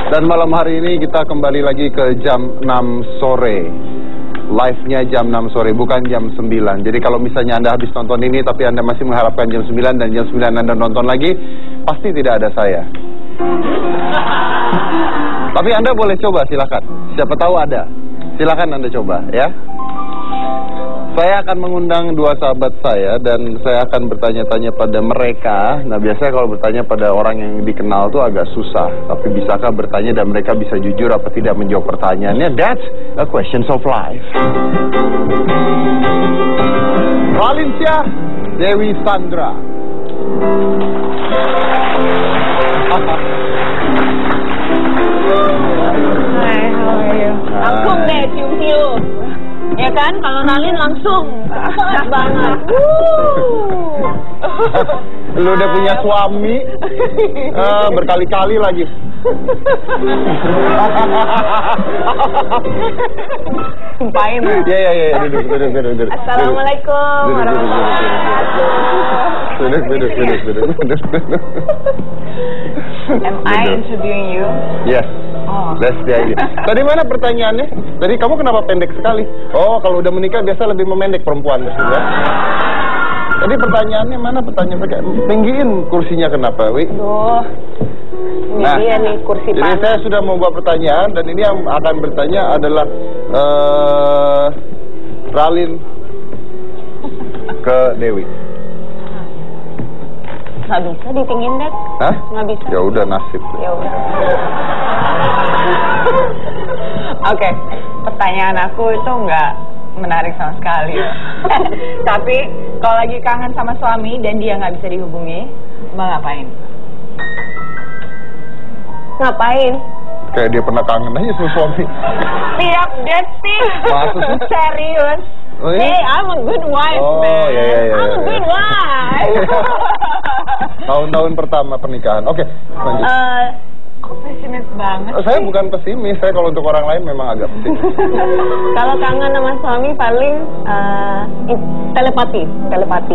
Dan malam hari ini kita kembali lagi ke jam 6 sore. Live-nya jam 6 sore, bukan jam 9. Jadi kalau misalnya Anda habis nonton ini tapi Anda masih mengharapkan jam 9 dan jam 9 Anda nonton lagi, pasti tidak ada saya. Tapi Anda boleh coba, silakan. Siapa tahu ada. Silakan Anda coba, ya. Saya akan mengundang dua sahabat saya dan saya akan bertanya-tanya pada mereka. Nah, biasanya kalau bertanya pada orang yang dikenal tuh agak susah. Tapi bisakah bertanya dan mereka bisa jujur apa tidak menjawab pertanyaannya? That's a question of life. Ralinsya Dewi Sandra. Hai, how are you? Langsung deh cium-cium. Ya kan, kalau Ralin langsung cepet banget. Lu udah punya suami berkali-kali lagi. Sumpahin lu. Iya, duduk. Assalamualaikum warahmatullahi wabarakatuh. Duduk. Am I interviewing you? Yes. Oh. That's the idea. Tadi mana pertanyaannya? Tadi kamu kenapa pendek sekali? Oh, kalau udah menikah biasa lebih memendek perempuan. Ya? Tadi pertanyaannya mana? Pertanyaan mereka. Tinggiin kursinya kenapa, Wi? Aduh. Ini dia nih kursi jadi panas. saya sudah membuat pertanyaan dan ini yang akan bertanya adalah Ralin ke Dewi. Nggak bisa ditinggiin, Dek. Hah? Nggak bisa. Ya udah, nasib. Ya udah. Oke, pertanyaan aku itu nggak menarik sama sekali. Tapi kalau lagi kangen sama suami dan dia nggak bisa dihubungi, Mbak ngapain? Ngapain? Kayak dia pernah kangen aja sama suami. Tiap detik. Maksudnya? Serius. Oh, iya? Hey, I'm a good wife, Oh, man. iya. I'm a good wife. Tahun-tahun pertama pernikahan. Oke, lanjut. Kok pesimis banget Saya sih? bukan pesimis, saya kalau untuk orang lain memang agak pesimis. Kalau kangen sama suami paling telepati.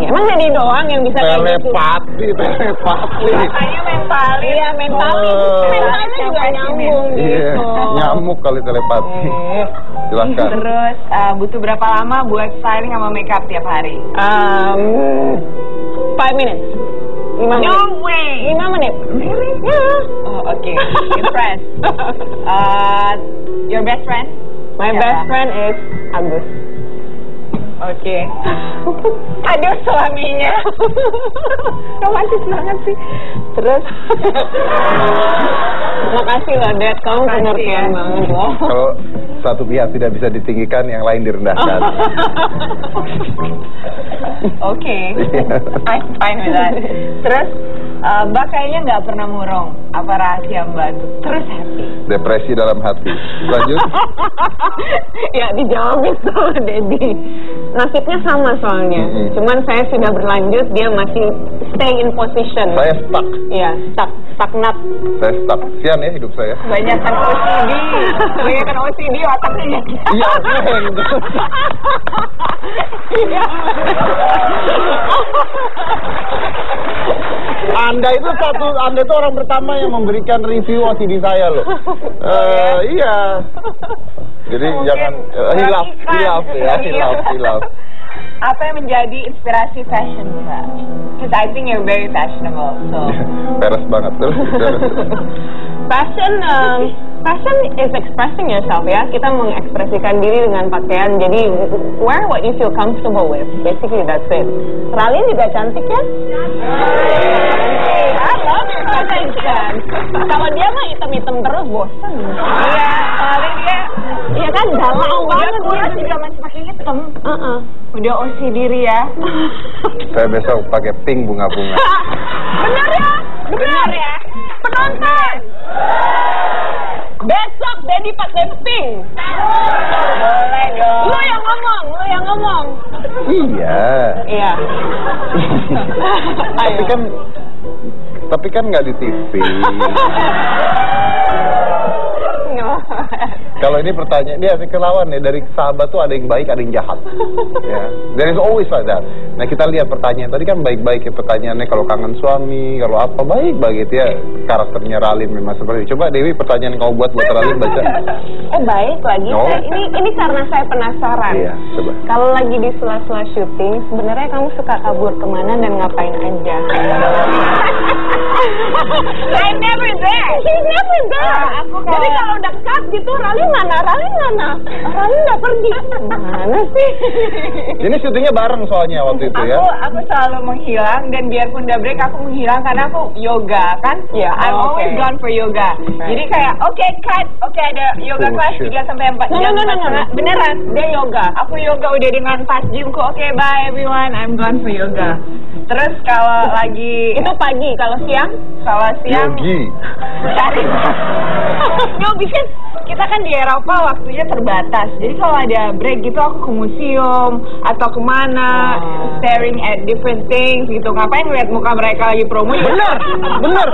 Emang jadi doang yang bisa kayak gitu? Telepati. Katanya mentali. Iya, mentali. Mentalnya juga nyambung Iya, gitu. nyamuk kali telepati. Silahkan. Terus butuh berapa lama buat styling sama makeup tiap hari? 5 minutes. 5 menit. No way. 5 menit. Really? Yeah. Oh, okay. Impressed. Your best friend? My Siapa? best friend is Agus. Oke. Aduh, suaminya. Romantis banget sih. Terus makasih loh, Dad. Kamu Makasih, pengertian ya. banget loh. Kalau satu pihak tidak bisa ditinggikan, yang lain direndahkan. Oke. I'm fine with that. Terus, Mbak kayaknya nggak pernah murung. Apa rahasia Mbak tuh? Terus happy. Depresi dalam hati. Lanjut. Ya dijawabin sama Dedi. Nasibnya sama soalnya. Cuman saya sudah berlanjut, dia masih stay in position. Saya stuck. Iya, stagnat. Saya stuck. Sian ya hidup saya. Banyakan OCD. Banyakan OCD otaknya. Iya, Iya. Anda itu orang pertama yang memberikan review OCD saya loh. Iya. Jadi Mungkin jangan hilaf. Apa yang menjadi inspirasi fashion Mbak? Because I think you're very fashionable. So. Peres banget tuh. Fashion is expressing yourself ya. Kita mengekspresikan diri dengan pakaian. Jadi wear what you feel comfortable with. Basically that's it. Ralin juga cantik ya? I love your fashion. Kalau dia mah hitam-hitam terus bosan. Iya, soalnya dia Iya kan galau banget dia juga masih pakai hitam. Udah OCD ya. Saya besok pakai pink bunga-bunga. Benar ya? Benar ya? Penonton! Besok Dedi pakai pink. Boleh dong. Lu yang ngomong. Iya. Iya. Tapi kan nggak di TV. Kalau ini pertanyaan, dia kelawan ya, dari sahabat tuh ada yang baik, ada yang jahat. Ya, there is always like that. Nah kita lihat pertanyaan, tadi kan baik-baik ya pertanyaannya, kalau kangen suami, kalau apa, baik-baik gitu ya. Karakternya Ralin memang seperti itu. Coba Dewi, pertanyaan yang kau buat Ralin baca. Oh baik lagi, Oh. ini karena saya penasaran. Iya, coba. Kalau lagi di sela-sela syuting, sebenarnya kamu suka kabur kemana dan ngapain aja? I'm never there. She's never there. Aku kalau- Jadi kalau udah cut gitu, Ralin mana? Ralin udah pergi. Mana sih? Ini syutingnya bareng soalnya waktu itu ya. Aku selalu menghilang dan biarpun udah break aku menghilang karena aku yoga kan. Ya, I'm oh, always okay. gone for yoga. Jadi kayak oke cut, oke ada yoga Oh, kelas shit. 3 sampai 4 No, jam. no, no, no, no. Beneran, dia yoga. Aku yoga udah dengan pas gymku. Oke, bye everyone. I'm gone for yoga. Terus kalau lagi Itu pagi, kalau siang? Yogi. Cari. No, because kita kan di Eropa waktunya terbatas. Jadi kalau ada break gitu aku ke museum atau kemana, staring at different things gitu. Ngapain ngeliat muka mereka lagi promo? Bener.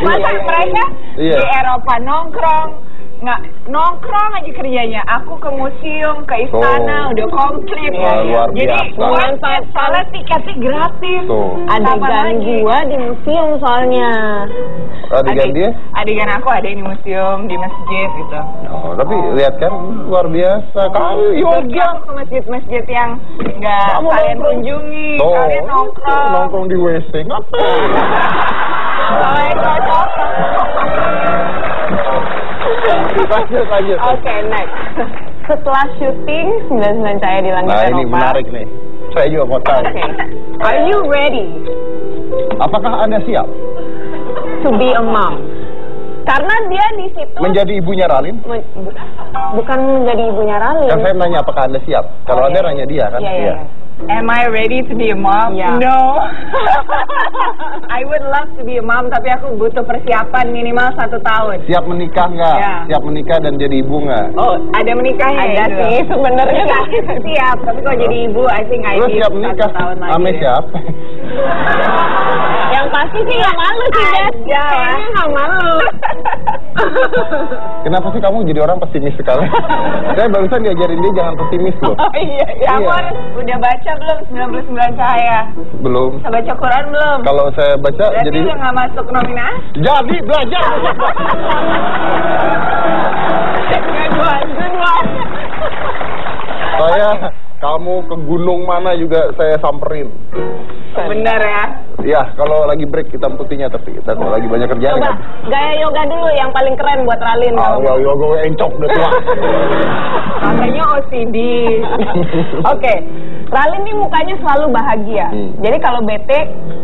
Masa mereka Iya. di Eropa nongkrong aja kerjanya. Aku ke museum, ke istana, Tuh. udah komplit. Wah, luar Jadi biasa. manfaat soalnya tiketnya gratis. Tuh. Tambah Adegan lagi. gua di museum soalnya. Adegan dia? Adegan aku ada di museum, di masjid gitu. Oh, tapi lihat kan luar biasa. Kamu Yogi yoga. aku ke masjid-masjid yang nggak Kamu kalian nongkrong. kunjungi, Tuh, kalian nongkrong. nongkrong di WC. Ngapain? Kalian cocok. Lanjut. Oke, next. Setelah syuting 99 Cahaya di Langit Nah, Eropa. ini menarik nih. Saya juga mau tahu. Oke. Are you ready Apakah Anda siap to be a mom? Karena dia di situ menjadi ibunya Ralin? bukan menjadi ibunya Ralin. Kan saya nanya apakah Anda siap. Kalau Anda nanya dia kan? Iya. Am I ready to be a mom? Yeah. No. I would love to be a mom, tapi aku butuh persiapan minimal 1 tahun. Siap menikah nggak? Ya. Siap menikah dan jadi ibu nggak? Oh, ada menikahnya Ada itu. sih sebenarnya. Siap, tapi kalau jadi ibu, I think I Terus need siap 1 menikah tahun lagi. sama siapa? Yang pasti sih nggak malu sih, Dad. Ada lah. Kayaknya nggak malu. Kenapa sih kamu jadi orang pesimis sekali? Saya barusan diajarin dia jangan pesimis loh. Oh iya, iya. Kamu harus udah baca belum 99 Cahaya? Belum. Udah baca Quran belum? Kalau saya baca Berarti jadi udah nggak masuk nominasi? jadi belajar. Saya kamu ke gunung mana juga saya samperin. Bener ya? Ya, kalau lagi break hitam putihnya, tapi kita kalau lagi banyak kerjaan Coba gaya yoga dulu yang paling keren buat Ralin. gue encok udah tua. Katanya OCD. Oke, Ralin nih mukanya selalu bahagia. Jadi kalau bete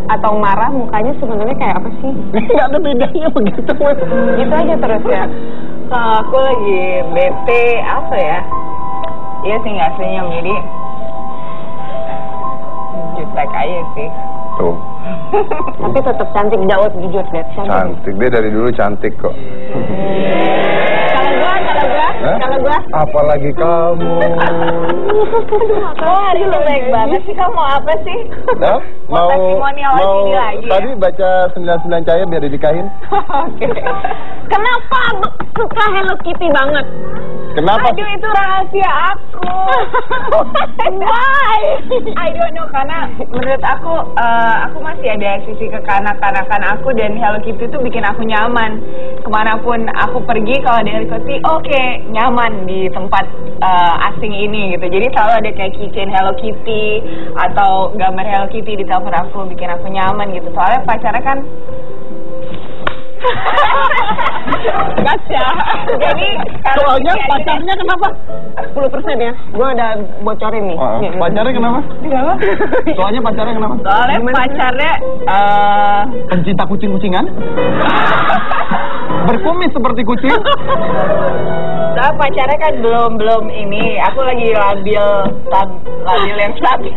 atau marah mukanya sebenarnya kayak apa sih? Nggak ada bedanya begitu. Gitu aja terus ya. Kalau aku lagi bete, apa ya? Iya sih nggak senyum, jadi jutek aja sih. Tuh, Tapi tetap cantik jauh jujur deh. cantik. Dia dari dulu cantik kok. Kalau gua. Apalagi kamu. Oh, hari ini baik banget sih. Kamu apa sih? Nah, Mau testimonial OCD lagi ya? tadi baca 99 Cahaya biar dinikahin. Oke. Kenapa suka Hello Kitty banget? Kenapa? Aduh, itu rahasia aku. Why? I don't know, karena menurut aku masih ada sisi kekanak-kanakan aku, dan Hello Kitty itu bikin aku nyaman. Kemanapun aku pergi, kalau ada Hello Kitty, oke, nyaman di tempat asing ini gitu. Jadi selalu ada kayak keychain Hello Kitty atau gambar Hello Kitty di telepon aku, bikin aku nyaman gitu. Soalnya pacarnya kan Gotcha. jadi Hello Soalnya Kitty aja pacarnya kenapa? 10% ya. Gua udah bocorin nih. Nih. Pacarnya kenapa? Kenapa? Soalnya pacarnya kenapa? Soalnya pacarnya Pencinta kucing-kucingan? Berkumis seperti kucing? soalnya pacarnya kan belum ini. Aku lagi labil yang stabil.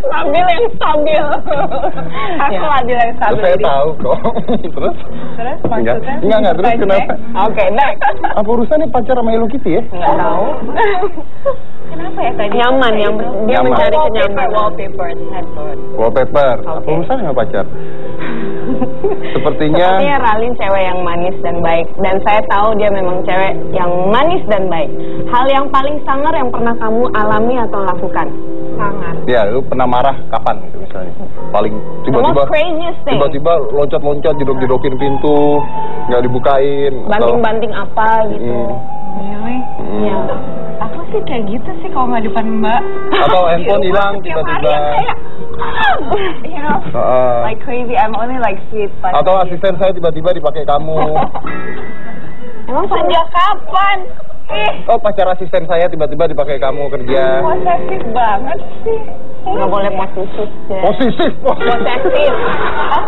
Labil yang stabil. Aku labil yang stabil. Saya jadi- tahu kok. Terus? Terus Enggak. maksudnya? Enggak, terus kenapa? Oke, next. Apa urusannya pacar sama Hello Kitty ya? Nggak tahu. Kenapa ya tadi? Nyaman, yang dia Nyaman. mencari Wallpaper, kenyamanan. wallpaper, headphone. Wallpaper. Apa Oke. urusannya sama pacar? Sepertinya Ralin cewek yang manis dan baik. Dan saya tahu dia memang cewek yang manis dan baik. Hal yang paling sangar yang pernah kamu alami atau lakukan? Sangar. ya, lu pernah marah kapan gitu misalnya? Paling tiba-tiba tiba-tiba loncat-loncat, jedok-jedokin pintu, nggak dibukain, banting-banting apa gitu. Really? Iya. Aku sih kayak gitu sih kalau nggak depan Mbak. atau handphone hilang Tiap hari tiba-tiba. kayak, you know, like crazy. I'm only like sweet. Atau asisten saya tiba-tiba dipakai kamu. Emang Sejak kapan? Oh, pacar asisten saya tiba-tiba dipakai kamu kerja. Posesif banget sih. nggak boleh posesif ya. Posesif. Posesif.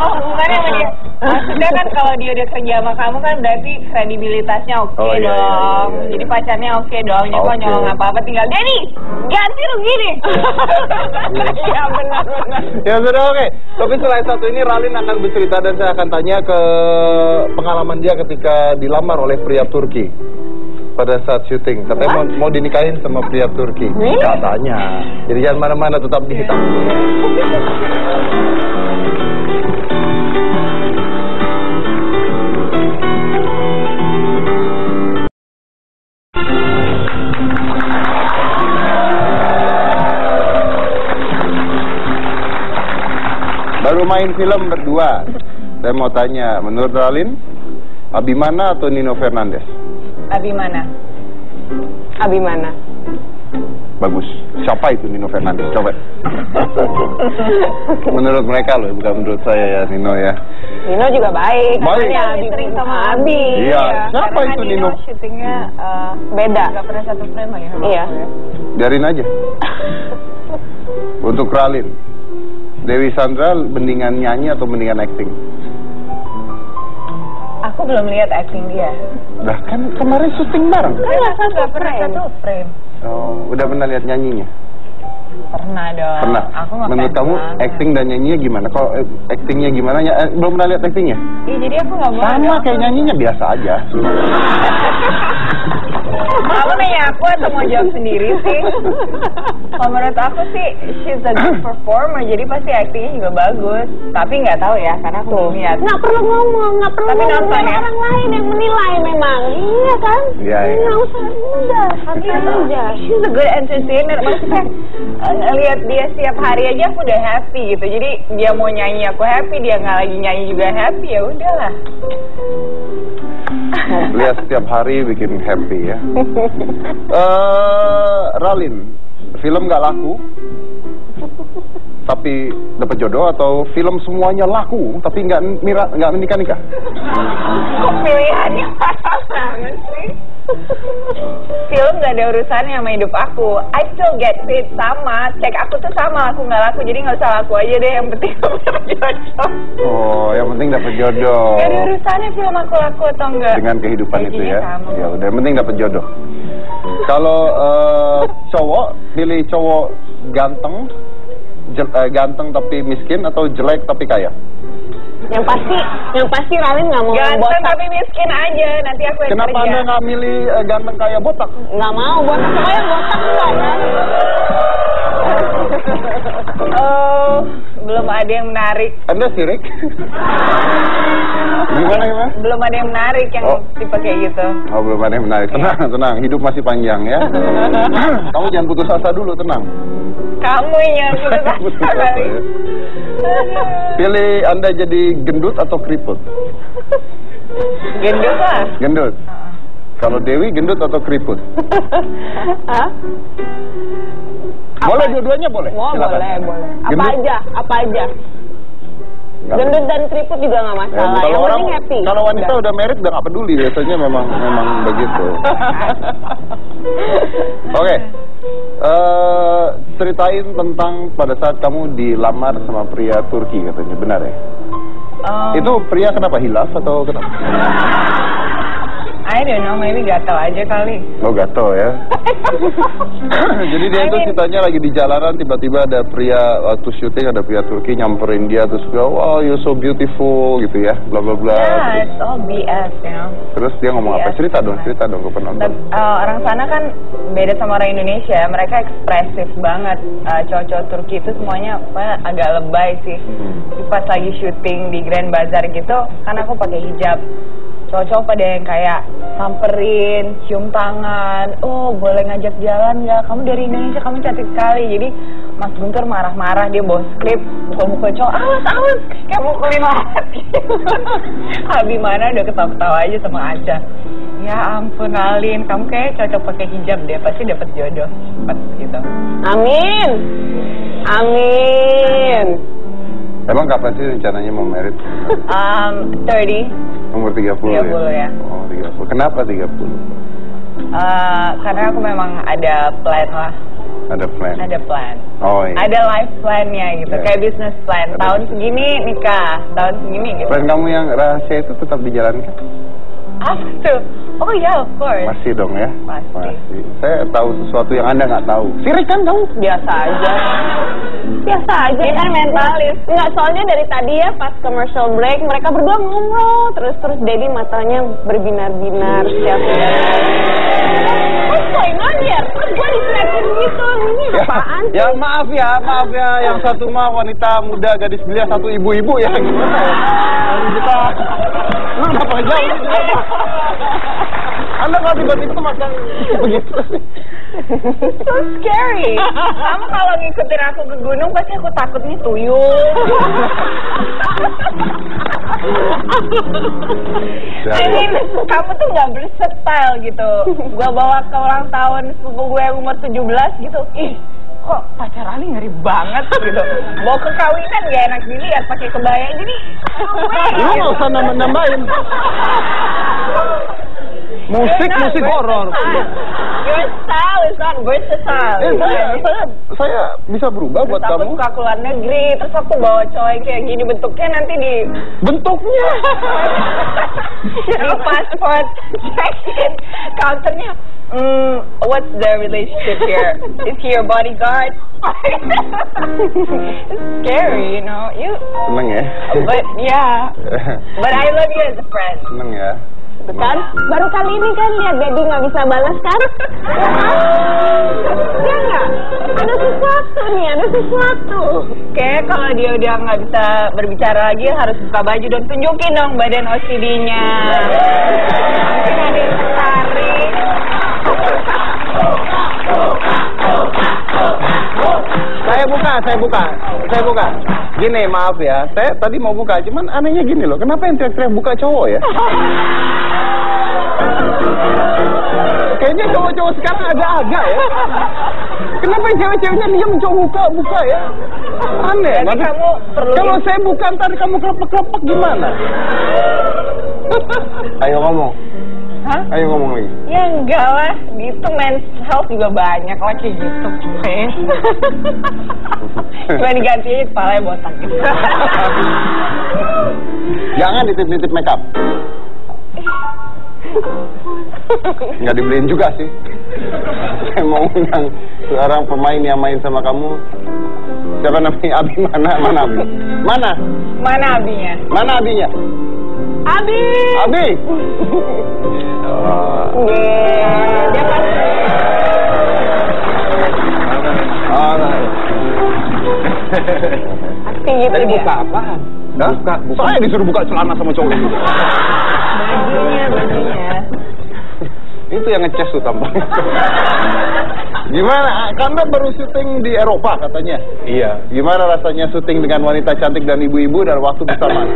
Oh, hubungannya sama dia. Maksudnya kan kalau dia udah kerja sama kamu kan berarti kredibilitasnya oke Oh, iya, dong. iya. Jadi pacarnya oke dong. Jadi kalau Oke. nyolong apa-apa tinggal Denny, ganti lu gini. Iya benar-benar. Ya sudah, oke. Tapi selain satu ini Ralin akan bercerita dan saya akan tanya ke pengalaman dia ketika dilamar oleh pria Turki pada saat syuting. Katanya mau dinikahin sama pria Turki. Really? Katanya. Jadi jangan mana-mana, tetap di Hitam. Baru main film berdua. Saya mau tanya, menurut Ralin, Abimana atau Nino Fernandez? Abimana. Abimana. Bagus. Siapa itu Nino Fernandez? Coba. Menurut mereka loh, bukan menurut saya ya, Nino ya. Nino juga baik. Baik. Katanya Abi Sering sama Abi. Iya. Siapa Karena itu kan Nino? Syutingnya Beda. nggak pernah satu frame lagi sama Iya. aku ya. Biarin aja. Untuk Ralin, Dewi Sandra mendingan nyanyi atau mendingan acting? Aku belum lihat acting dia. Lah kan kemarin syuting bareng. Nggak pernah satu frame. Oh, udah pernah lihat nyanyinya? Pernah dong. Pernah. Aku nggak Menurut fans kamu banget. acting dan nyanyinya gimana? Kalau actingnya gimana? Belum pernah lihat actingnya? Iya, jadi aku nggak mau. Sama kayak nyanyinya biasa aja. Kamu nanya aku atau mau jawab sendiri sih? Kalau menurut aku sih, she's a good performer, jadi pasti actingnya juga bagus. Tapi nggak tahu ya, karena aku belum lihat. Nggak perlu ngomong, nggak perlu Tapi ngomong. nonton ya? Orang lain yang menilai memang. Iya kan? Iya, iya. Nggak usah, udah. Lihat aja. She's a good entertainer. Maksudnya, ngelihat dia setiap hari aja aku udah happy gitu. Jadi dia mau nyanyi aku happy, dia nggak lagi nyanyi juga happy, ya udahlah. Lihat setiap hari bikin happy ya. Ralin, film nggak laku, tapi dapat jodoh, atau film semuanya laku tapi nggak menikah? Kok pilihannya parah banget sih? Film gak ada urusannya sama hidup aku. I still get paid sama. Cek aku tuh sama, aku nggak laku. Jadi nggak usah laku aja deh. Yang penting aku dapat jodoh. Oh, yang penting dapat jodoh. Gak ada urusannya film aku laku atau enggak. Dengan kehidupan itu Gajinya ya. sama. Ya udah, yang penting dapat jodoh. Kalau cowok, pilih cowok ganteng, ganteng tapi miskin, atau jelek tapi kaya? Yang pasti Ralin nggak mau Ganteng botak. tapi miskin aja. Nanti aku yang Kenapa kerja. Anda nggak milih ganteng kaya botak? Nggak mau botak. Pokoknya botak enggak kan? Oh, belum ada yang menarik. Anda sirik? Gimana? Belum ada yang menarik yang Oh. tipe kayak gitu. Oh, belum ada yang menarik. Tenang, tenang. Hidup masih panjang ya. Kamu jangan putus asa dulu, tenang. Kamu yang Putus asa ya. Pilih Anda jadi gendut atau keriput? Gendut lah. Gendut. Kalau Dewi gendut atau keriput? Hah? Boleh dua-duanya boleh. Oh, Silakan. boleh. Apa Gendut? aja. Nggak Gendut dan keriput juga nggak masalah. kalau Yang orang, penting happy. kalau wanita udah married udah nggak peduli, biasanya memang begitu. Oke. Ceritain tentang pada saat kamu dilamar sama pria Turki katanya, benar ya? Itu pria kenapa hilaf atau kenapa? I don't know, maybe gatel aja kali. Oh gatel ya. Jadi dia itu ceritanya lagi di jalanan, tiba-tiba ada pria waktu syuting, ada pria Turki nyamperin dia terus bilang, wow you're so beautiful gitu ya, bla bla bla. Yeah, it's all BS, you know. Terus dia ngomong apa? Cerita dong ke penonton. Orang sana kan beda sama orang Indonesia, mereka ekspresif banget. Cowok-cowok Turki itu semuanya agak lebay sih. Pas lagi syuting di Grand Bazaar gitu, kan aku pakai hijab. Cowok-cowok pada yang kayak samperin, cium tangan, oh boleh ngajak jalan nggak? Kamu dari Indonesia, kamu cantik sekali. Jadi Mas Guntur marah-marah, dia bawa skrip, mukul-mukul cowok, awas, kayak mukulin hati. Abi mana udah ketawa-ketawa aja sama Aca. Ya ampun Alin, kamu kayak cocok pakai hijab deh, pasti dapat jodoh cepat gitu. Amin. Amin. Emang kapan sih rencananya mau merit? 30. Umur 30 ya? Oh 30. Kenapa 30? Karena aku memang ada plan lah. Ada plan? Ada plan. Oh iya. Ada life plan-nya gitu, kayak business plan. Tahun segini nikah, tahun segini gitu. Plan kamu yang rahasia itu tetap dijalankan? Apa tuh? Oh ya, of course. Masih dong ya? Masih. Saya tahu sesuatu yang Anda nggak tahu. Sirik kan kamu? Biasa aja. Biasa aja. Dia kan mentalis. Enggak, soalnya dari tadi ya pas commercial break mereka berdua ngobrol terus Daddy matanya berbinar-binar siap. What's going on here? Terus gue diselipin gitu. Ini apaan sih? Ya maaf ya. Yang satu mah wanita muda gadis belia, satu ibu-ibu ya. Gimana ya? Kita kenapa jauh? Anda kalau tiba-tiba makan begitu sih. So scary. Kamu kalau ngikutin aku ke gunung pasti aku takut nih tuyul. I mean, kamu tuh nggak versatile gitu. Gua bawa ke ulang tahun sepupu gue yang umur 17 gitu. Ih, kok pacar Ali ngeri banget gitu. Bawa ke kawinan gak enak dilihat pakai kebaya jadi. Lu nggak usah nambahin. Musik horor. Your style is not versatile. Saya bisa berubah buat terus kamu. aku suka keluar negeri, terus aku bawa cowok kayak gini bentuknya nanti di bentuknya di passport check-in counternya. What's the relationship here? Is he your bodyguard? It's scary, you know. Seneng ya? But I love you as a friend. Seneng ya? Kan? Baru kali ini kan lihat Daddy nggak bisa balas kan? Ya nggak? Ada sesuatu nih, ada sesuatu. Kayak kalau dia udah nggak bisa berbicara lagi harus buka baju dan tunjukin dong badan OCD-nya. Mungkin ada yang tertarik. Saya buka. Gini, maaf ya. Saya tadi mau buka, cuman anehnya gini loh. Kenapa yang teriak-teriak buka cowok ya? Kayaknya cowok-cowok sekarang agak-agak ya. Kenapa yang cewek-ceweknya diam mencoba buka ya? Aneh. Jadi kamu perlu. Kalau saya buka ntar kamu kelepek-kelepek gimana? Ayo ngomong. Hah? Ayo ngomong lagi. Ya enggak lah, gitu men's health juga banyak lah kayak gitu. Cuma diganti aja kepalanya botak gitu. Jangan dititip-titip makeup. Nggak dibeliin juga sih. Saya mau undang seorang pemain yang main sama kamu. Siapa namanya? Abi mana? Mana Abi? Mana? Mana abinya? Mana abinya? Abi. Abi. Dia kan. Pasti gitu Tadi dia. buka apaan? Buka. Saya disuruh buka celana sama cowok itu. Bajunya. Itu yang ngeces tuh tampaknya. Gimana? Karena baru syuting di Eropa katanya. Iya. Gimana rasanya syuting dengan wanita cantik dan ibu-ibu dalam waktu bersamaan?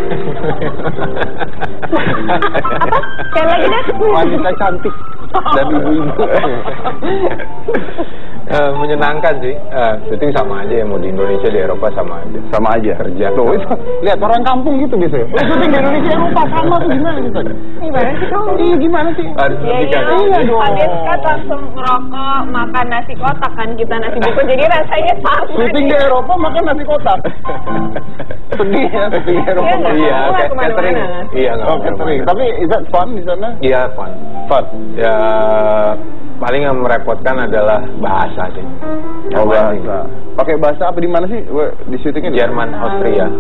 Sekali lagi deh. Wanita cantik dan ibu-ibu. Menyenangkan sih. Syuting sama aja ya, mau di Indonesia, di Eropa sama aja. Sama aja. Kerja. Tuh, itu, lihat orang kampung gitu biasanya. Lu syuting di Indonesia, Eropa sama tuh gimana gitu? Gimana sih kamu? Iya gimana sih? Harus logika. Iya dong. Habis kan langsung ngerokok, makan nasi kotak kan kita nasi bungkus, jadi rasanya sama. Syuting di Eropa makan nasi kotak. Sedih ya, syuting di Eropa. Iya, Nggak catering. kemana-mana. Iya, nggak Oh, catering. Tapi is that fun di sana? Iya, fun. Fun. Ya, paling yang merepotkan adalah bahasa sih. Oh, bahasa. Pakai bahasa apa di mana sih? Di syutingnya di Jerman, Austria.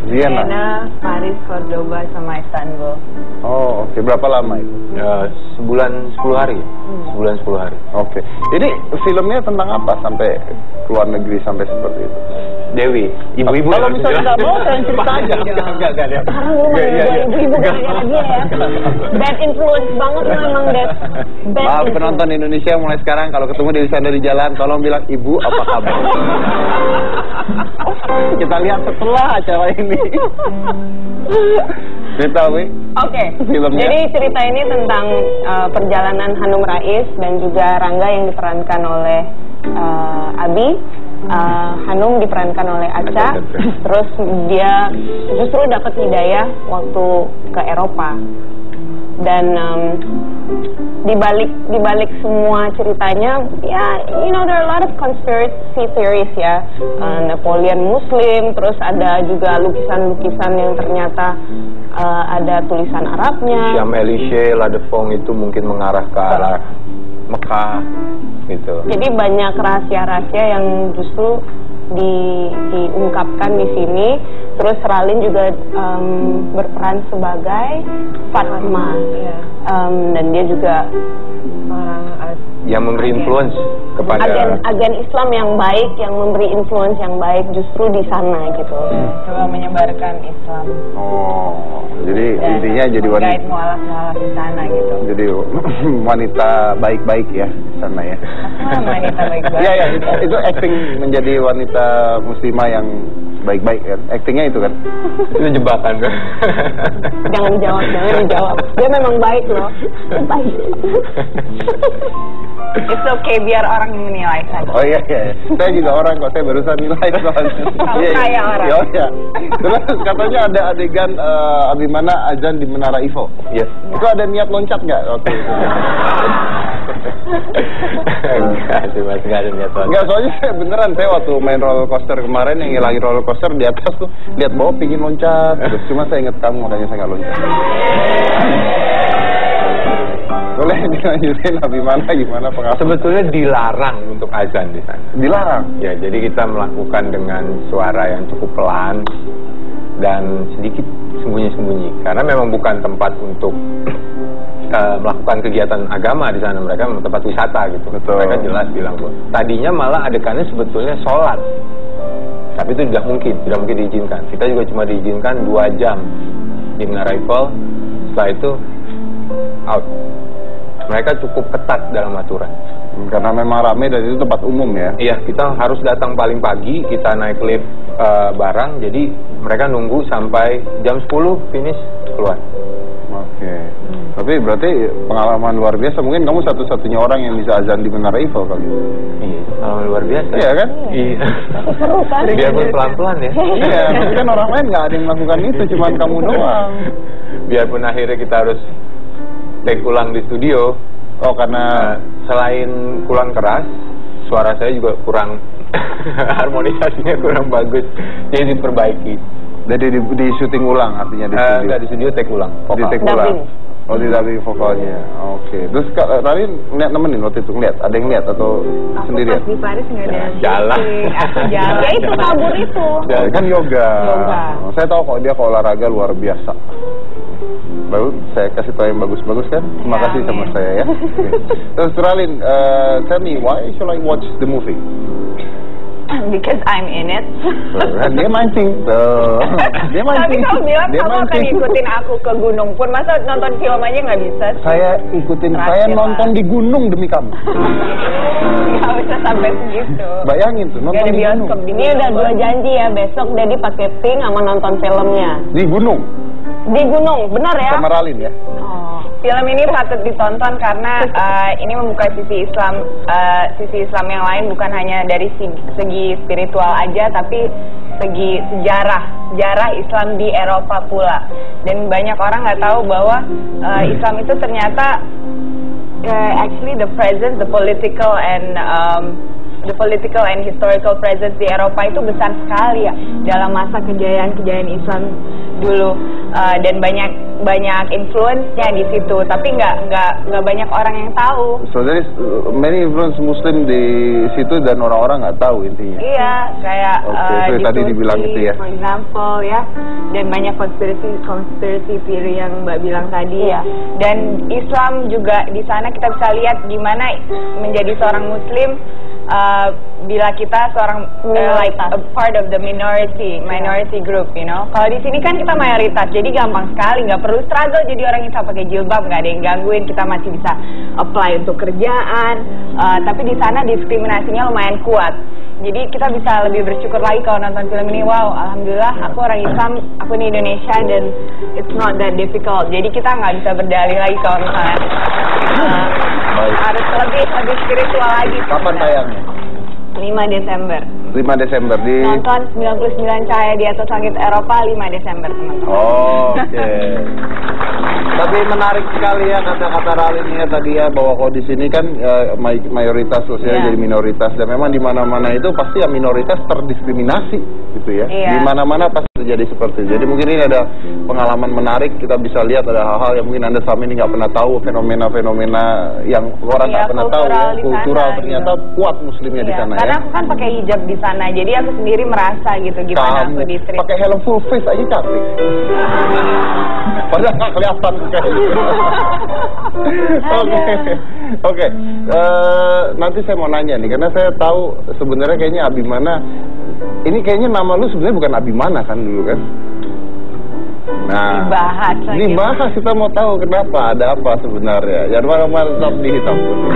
Vienna, Paris, Cordoba, sama Istanbul. Oh, oke. Berapa lama itu? Ya, sebulan 10 hari. Sebulan 10 hari. Oke. Ini filmnya tentang apa sampai keluar negeri sampai seperti itu? Dewi, ibu-ibu. Kalau misalnya nggak mau, saya cerita aja. Enggak. Sekarang lu manggil ibu-ibu gara-gara dia ya. Bad influence banget lu emang, Dad. Bad Maaf influence. penonton Indonesia, mulai sekarang kalau ketemu di sana di jalan, tolong bilang ibu apa kabar. Kita lihat setelah acara ini. Cerita, Wi. Oke, Filmnya. jadi cerita ini tentang perjalanan Hanum Rais dan juga Rangga yang diperankan oleh Abi. Hanum diperankan oleh Acha. Terus dia justru dapat hidayah waktu ke Eropa. Dan dibalik semua ceritanya, ya, you know, there are a lot of conspiracy theories ya. Napoleon Muslim, terus ada juga lukisan-lukisan yang ternyata ada tulisan Arabnya. Syam Elysee, Ladefong itu mungkin mengarah ke arah Mekah gitu. Jadi banyak rahasia-rahasia yang justru diungkapkan di sini. Terus Ralin juga berperan sebagai Fatma, dan dia juga Yang memberi influence kepada agen Islam yang baik, yang memberi influence yang baik justru di sana gitu. Coba menyebarkan Islam. Oh, jadi Dan intinya jadi menggait mualaf-mualaf di sana gitu. Jadi wanita baik-baik ya di sana ya. Wanita baik-baik. Iya, itu acting menjadi wanita muslimah yang baik-baik kan. Actingnya itu kan. itu jebakan kan. Jangan dijawab. Dia memang baik loh. Dia baik. It's okay, biar orang yang menilai saja. Oh iya. Saya juga orang kok, saya barusan nilai soalnya. Kamu kaya orang. Iya. Terus katanya ada adegan abimana azan di Menara Eiffel. Yes. Itu ada niat loncat nggak waktu itu? Enggak sih mas, enggak ada niat banget. Enggak, soalnya saya beneran, saya waktu main roller coaster kemarin yang ngilangin roller coaster di atas tuh lihat bawah pingin loncat terus, cuma saya inget kamu makanya saya nggak loncat. Boleh dilanjutin abimana gimana pengalaman? Sebetulnya dilarang untuk azan di sana. Dilarang? Ya, jadi kita melakukan dengan suara yang cukup pelan dan sedikit sembunyi-sembunyi. Karena memang bukan tempat untuk melakukan kegiatan agama di sana. Mereka memang tempat wisata gitu. Betul. Mereka jelas bilang bahwa tadinya malah adegannya sebetulnya sholat. Tapi itu tidak mungkin diizinkan. Kita juga cuma diizinkan 2 jam di Menara Eiffel. Setelah itu out. Mereka cukup ketat dalam aturan. Karena memang ramai dan itu tempat umum ya. Iya, kita harus datang paling pagi, kita naik lift barang, jadi mereka nunggu sampai jam 10 finish keluar. Oke. Tapi berarti pengalaman luar biasa. Mungkin kamu satu-satunya orang yang bisa azan di Menara Eiffel kali. Iya, pengalaman luar biasa. Iya kan? Iya. Seru kan? Biarpun pelan-pelan ya. Iya, tapi kan orang lain nggak ada yang melakukan itu, cuma kamu doang. Biarpun akhirnya kita harus take ulang di studio. Oh, karena selain kurang keras, suara saya juga kurang harmonisasinya kurang bagus, jadi diperbaiki. jadi di syuting ulang artinya di studio. Enggak, di studio take ulang. Di take Dubbing. ulang. Oh, di dubbing vokalnya. Oke. Terus tadi ngeliat nemenin waktu itu ngeliat, ada yang lihat atau Aku sendirian? pas di Paris nggak ada yang Jalan. syuting. Aku jalan. Ya itu kabur itu. Kan yoga. Yoga. Saya tahu kok dia kalau olahraga luar biasa. Baru saya kasih tahu yang bagus-bagus kan. Terima kasih sama saya ya. Terus Ralin, tell me why should I watch the movie? Because I'm in it. Dia mancing. Dia mancing. Tapi kamu bilang Dia kamu akan mancing. ngikutin aku ke gunung pun, masa nonton film aja nggak bisa sih? Saya ikutin, Terakhir, saya Pak. nonton di gunung demi kamu. Nggak bisa sampai segitu. Bayangin tuh Nggak nonton ada di gunung. bioskop di Ini udah 2 janji ya, besok Dedi pakai pink sama nonton filmnya. Di gunung Di gunung, benar ya? sama Ralin ya. Oh. Film ini patut ditonton karena ini membuka sisi Islam yang lain, bukan hanya dari segi spiritual aja, tapi segi sejarah Islam di Eropa pula. Dan banyak orang nggak tahu bahwa Islam itu ternyata actually the presence, the political and historical presence di Eropa itu besar sekali ya dalam masa kejayaan Islam dulu, dan banyak influence-nya di situ, tapi nggak banyak orang yang tahu. So there is many influence Muslim di situ dan orang-orang nggak tahu intinya. Iya, kayak itu tadi dibilang itu ya. For example ya, dan banyak conspiracy theory yang Mbak bilang tadi ya. Dan Islam juga di sana kita bisa lihat gimana menjadi seorang Muslim. Bila kita seorang like a part of the minority group, you know. Kalau di sini kan kita mayoritas, jadi gampang sekali, nggak perlu struggle jadi orang Islam pakai jilbab, nggak ada yang gangguin, kita masih bisa apply untuk kerjaan. Tapi di sana diskriminasinya lumayan kuat. Jadi kita bisa lebih bersyukur lagi kalau nonton film ini. Wow, alhamdulillah aku orang Islam, aku di Indonesia dan it's not that difficult. Jadi kita nggak bisa berdalih lagi kalau misalnya harus lebih spiritual lagi. Kapan tayangnya? 5 Desember. 5 Desember di... Nonton 99 Cahaya di Atas Langit Eropa 5 Desember, teman-teman. Oke. Tapi menarik sekali ya kata-kata Ralin ya tadi ya, bahwa kalau di sini kan mayoritas sosialnya jadi minoritas, dan memang di mana-mana itu pasti ya minoritas terdiskriminasi gitu ya. Di mana-mana pasti terjadi seperti itu. Jadi mungkin ini ada pengalaman menarik, kita bisa lihat ada hal-hal yang mungkin Anda selama ini nggak pernah tahu, fenomena-fenomena yang orang nggak pernah tahu ya, kultural ternyata gitu. Kuat Muslimnya di sana. Karena aku kan pakai hijab di sana, jadi aku sendiri merasa gitu gimana aku di-treat. Pakai helm full face aja cantik. Padahal nggak kelihatan kayak gitu. Oke. Nanti saya mau nanya nih, karena saya tahu sebenarnya kayaknya Abimana, ini kayaknya nama lu sebenarnya bukan Abimana kan dulu kan? Nah, dibahas kita mau tahu kenapa, ada apa sebenarnya. Jangan malu-malu, tetap di Hitam Putih.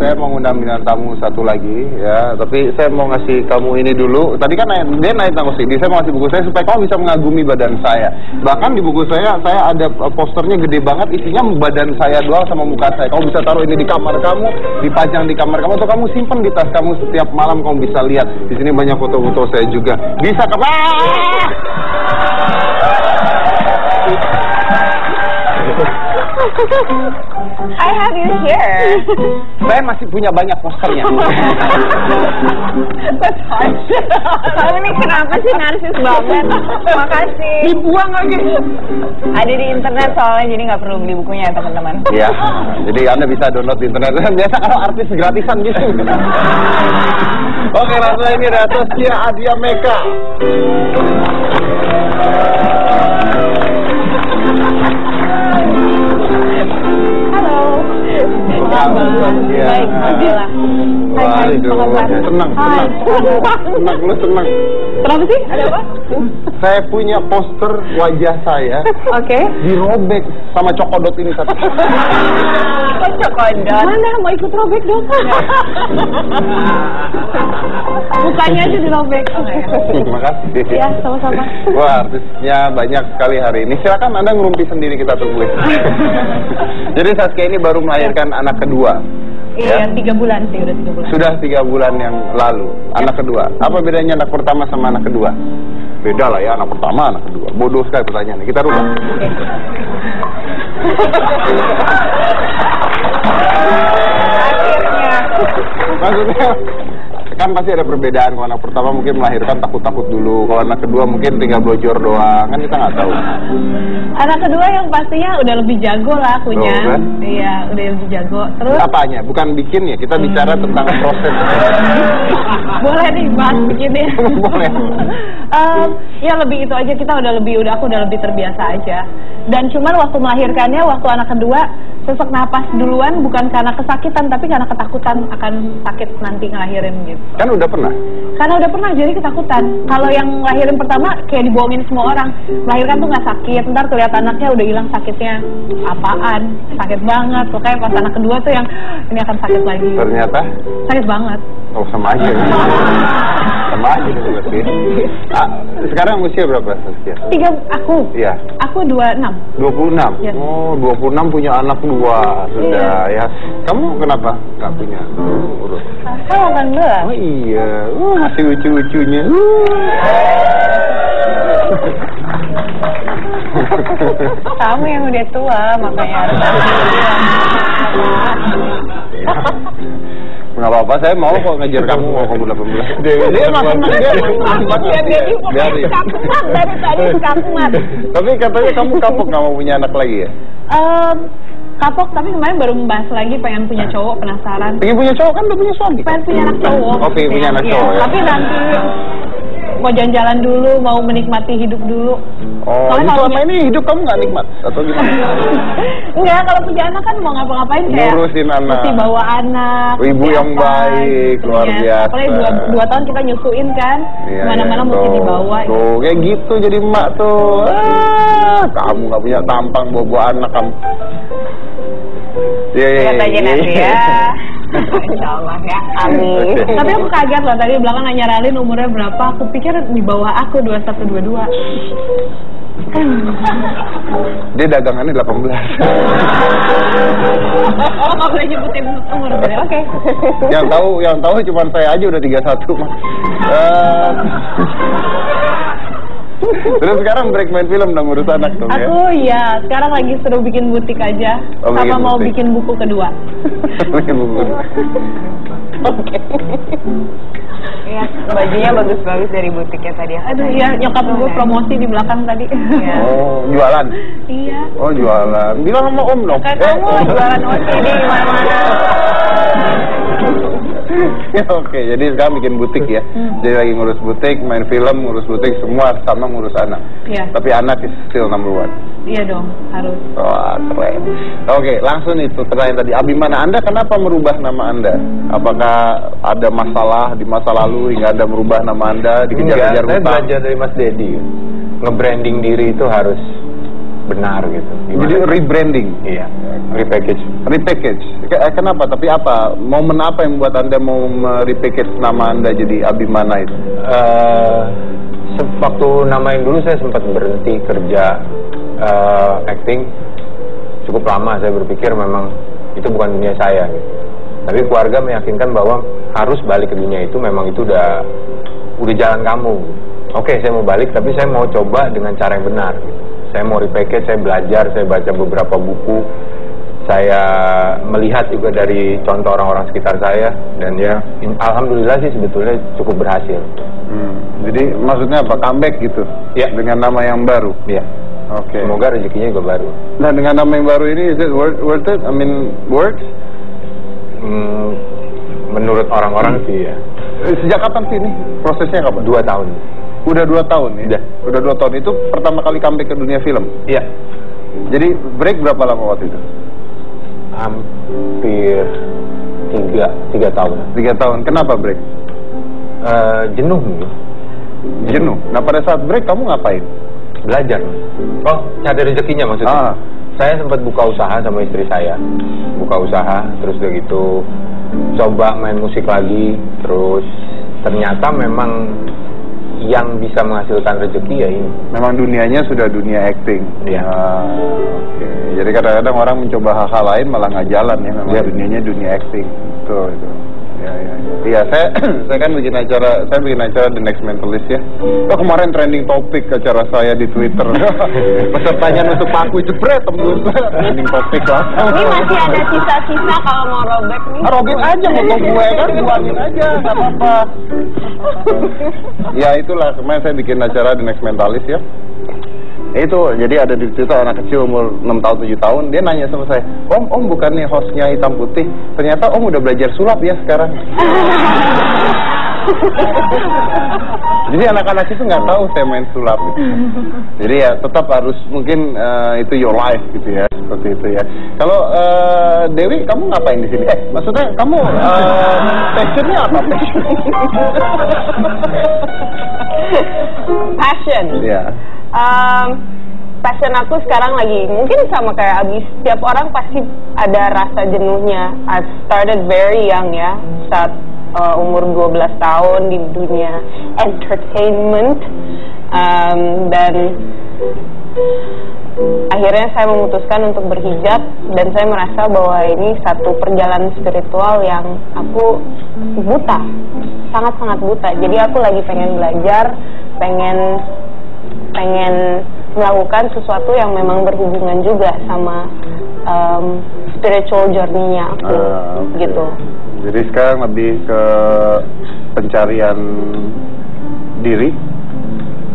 Saya mau ngundang bintang tamu satu lagi ya, tapi saya mau ngasih kamu ini dulu. Tadi kan dia naik tanggung sini, saya mau ngasih buku saya supaya kamu bisa mengagumi badan saya. Bahkan di buku saya ada posternya gede banget, isinya badan saya doang sama muka saya. Kamu bisa taruh ini di kamar kamu, dipajang di kamar kamu, atau kamu simpen di tas kamu, setiap malam kamu bisa lihat. Di sini banyak foto-foto saya juga. Bisa ke I have you here. Saya masih punya banyak posternya. That's harsh. Kamu ini kenapa sih narsis banget? Makasih. Dibuang lagi. Ada di internet soalnya, jadi nggak perlu beli bukunya ya teman-teman. Iya. Jadi Anda bisa download di internet. Biasa kalau artis gratisan gitu. Oke, langsung ini ada Saskia Adia Meka. Baik, alhamdulillah. Tenang. Lu tenang. Kenapa sih? Ada apa? Saya punya poster wajah saya. Oke. Dirobek sama Cokodot ini satu. Kok Cokodot? Mana mau ikut robek dong? Mukanya aja dirobek. Terima kasih. Ya, sama-sama. Wah, artisnya banyak sekali hari ini. Silakan Anda ngerumpi sendiri, kita tungguin. Jadi Saskia ini baru melahirkan anak kedua. Iya, 3 bulan sih, udah 3 bulan. Sudah 3 bulan yang lalu, anak kedua. Apa bedanya anak pertama sama anak kedua? Beda lah ya, anak pertama, anak kedua. Bodoh sekali pertanyaannya, kita rubah. Akhirnya. Maksudnya, kan pasti ada perbedaan. Kalau anak pertama mungkin melahirkan takut-takut dulu. Kalau anak kedua mungkin tinggal blojor doang. Kan kita nggak tahu. Anak kedua yang pastinya udah lebih jago lah akunya. Oh, kan? Iya, udah lebih jago. Terus? Apanya? Bukan bikinnya. Kita bicara tentang proses. Boleh nih bahas bikinnya. Boleh. Ya lebih itu aja, aku udah lebih terbiasa aja. Dan cuman waktu melahirkannya, waktu anak kedua, sesak napas duluan bukan karena kesakitan, tapi karena ketakutan akan sakit nanti ngelahirin gitu. Kan udah pernah? Karena udah pernah, jadi ketakutan. Kalau yang ngelahirin pertama kayak dibohongin semua orang, melahirkan tuh nggak sakit, ntar kelihatan anaknya udah hilang sakitnya. Apaan? Sakit banget. Pokoknya pas anak kedua tuh yang ini akan sakit lagi. Ternyata? Sakit banget. Oh, sama aja. Sama aja berarti. Sekarang usia berapa, Saskia? Aku? Iya. Aku 26. 26? Yes. Oh, 26 punya anak 2 sudah ya. Kamu kenapa nggak punya? Urus. Saya 18. Oh iya, masih lucu-lucunya. Kamu yang udah tua, makanya harus nggak apa-apa, saya mau kok ngejar kamu mau kamu 18. Dia makan dia kakumat dari tadi kakumat. Tapi katanya kamu kapok nggak mau punya anak lagi ya? Kapok, tapi kemarin baru membahas lagi pengen punya cowok, penasaran. Pengen punya cowok kan udah punya suami. Pengen punya anak cowok. Oh, pengen punya anak cowok ya. Tapi nanti mau jalan-jalan dulu, mau menikmati hidup dulu. Oh, Soalnya selama ini hidup kamu nggak nikmat atau gimana? Enggak, kalau punya anak kan mau ngapa-ngapain kayak ngurusin anak, mesti bawa anak, ibu yang baik, luar biasa. Apalagi 2 tahun kita nyusuin kan, mana-mana mesti dibawa. Tuh, kayak gitu jadi emak tuh. Kamu nggak punya tampang bawa anak kamu. Lihat aja nanti ya. Insya Allah ya, amin. Tapi aku kaget loh, tadi belakang nanya Ralin umurnya berapa, aku pikir di bawah aku 21-22. Dia dagangannya 18. Oh, nggak boleh nyebutin umur berarti, oke. Yang tahu cuma saya aja udah 31 mah. Terus sekarang break main film dong, ngurus anak tuh ya? Aku ya, sekarang lagi seru bikin butik aja. Sama mau bikin buku kedua. Bikin buku kedua. Oke. Iya, bajunya bagus-bagus dari butiknya tadi. Aduh iya, nyokap gue promosi di belakang tadi. Oh, jualan? Iya. Oh, jualan. Bilang sama Om dong. Kamu jualan OCD di mana-mana. Oke, jadi sekarang bikin butik ya. Jadi lagi ngurus butik, main film, ngurus butik, semua sama ngurus anak. Iya. Tapi anak is still number 1. Iya dong, harus. Wah, keren. Oke, langsung itu pertanyaan tadi. Abimana, Anda kenapa merubah nama Anda? Apakah ada masalah di masa lalu hingga Anda merubah nama Anda, dikejar-kejar Saya hutang? belajar dari Mas Dedi. Nge-branding diri itu harus benar gitu. Jadi rebranding? Iya, repackage. Repackage? Kenapa? Tapi apa? Momen apa yang membuat Anda mau repackage nama Anda jadi Abimana itu? Waktu namain dulu saya sempat berhenti kerja acting cukup lama. Saya berpikir memang itu bukan dunia saya gitu. Tapi keluarga meyakinkan bahwa harus balik ke dunia itu, memang itu udah jalan kamu. Oke, saya mau balik, tapi saya mau coba dengan cara yang benar gitu. Saya mau repackage, saya belajar, saya baca beberapa buku, saya melihat juga dari contoh orang-orang sekitar saya, dan ya alhamdulillah sih sebetulnya cukup berhasil. Jadi maksudnya apa? Comeback gitu? Ya. Dengan nama yang baru? Iya. Oke. Semoga rezekinya juga baru. Nah, dengan nama yang baru ini, is it worth it? I mean, works? Menurut orang-orang sih ya. Sejak kapan sih ini? Prosesnya kapan? 2 tahun. Udah 2 tahun ya? Udah 2 tahun. Itu pertama kali comeback ke dunia film? Iya. Jadi break berapa lama waktu itu? Hampir 3 tahun. 3 tahun. Kenapa break? Jenuh mungkin. Jenuh. Nah, pada saat break kamu ngapain? Belajar. Oh, cari rezekinya maksudnya. Saya sempat buka usaha sama istri saya. Buka usaha, terus udah gitu coba main musik lagi, terus ternyata memang yang bisa menghasilkan rezeki ya ini. Memang dunianya sudah dunia acting. Iya. Okay. Jadi kadang-kadang orang mencoba hal-hal lain malah nggak jalan ya. Memang dunianya dunia acting. Tuh itu. Iya, saya kan bikin acara The Next Mentalist ya. Oh, kemarin trending topik acara saya di Twitter. Pesertanya nusuk paku jebret tembus. Trending topik lah. Ini masih ada sisa-sisa kalau mau robek nih. Robek aja mau gue kan, buangin aja, nggak apa-apa. Ya itulah, kemarin saya bikin acara The Next Mentalist ya. Itu, jadi ada di situ anak kecil umur 6 tahun, 7 tahun, dia nanya sama saya, Om bukannya hostnya hitam putih, ternyata Om udah belajar sulap ya sekarang. Jadi anak-anak itu nggak tahu saya main sulap. Jadi ya tetap harus mungkin itu your life gitu ya, seperti itu ya. Kalau Dewi, kamu ngapain di sini? Maksudnya kamu passionnya apa? Passion. Iya. Passion aku sekarang lagi mungkin sama kayak Abi, setiap orang pasti ada rasa jenuhnya. I started very young ya, saat umur 12 tahun di dunia entertainment, dan akhirnya saya memutuskan untuk berhijab, dan saya merasa bahwa ini satu perjalanan spiritual yang aku buta, sangat-sangat buta. Jadi aku lagi pengen belajar, pengen melakukan sesuatu yang memang berhubungan juga sama spiritual journey-nya aku, Okay. gitu. Jadi sekarang lebih ke pencarian diri